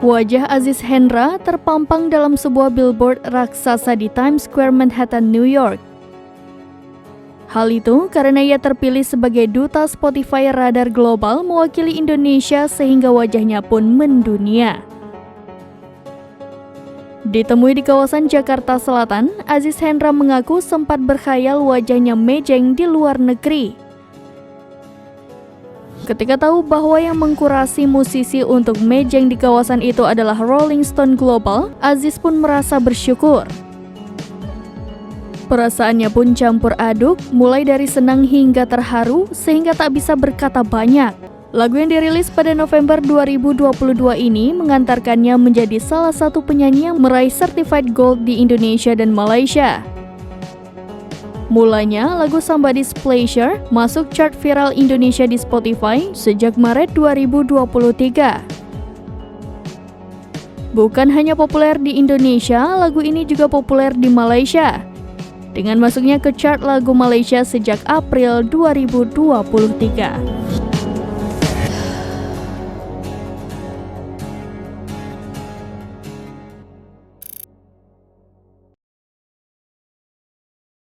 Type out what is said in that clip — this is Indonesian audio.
Wajah Aziz Hendra terpampang dalam sebuah billboard raksasa di Times Square, Manhattan, New York. Hal itu karena ia terpilih sebagai duta Spotify Radar Global mewakili Indonesia sehingga wajahnya pun mendunia. Ditemui di kawasan Jakarta Selatan, Aziz Hendra mengaku sempat berkhayal wajahnya mejeng di luar negeri. Ketika tahu bahwa yang mengkurasi musisi untuk mejeng di kawasan itu adalah Rolling Stone Global, Aziz pun merasa bersyukur. Perasaannya pun campur aduk, mulai dari senang hingga terharu, sehingga tak bisa berkata banyak. Lagu yang dirilis pada November 2022 ini mengantarkannya menjadi salah satu penyanyi yang meraih Certified Gold di Indonesia dan Malaysia. Mulanya, lagu Somebody's Pleasure masuk chart viral Indonesia di Spotify sejak Maret 2023. Bukan hanya populer di Indonesia, lagu ini juga populer di Malaysia, dengan masuknya ke chart lagu Malaysia sejak April 2023.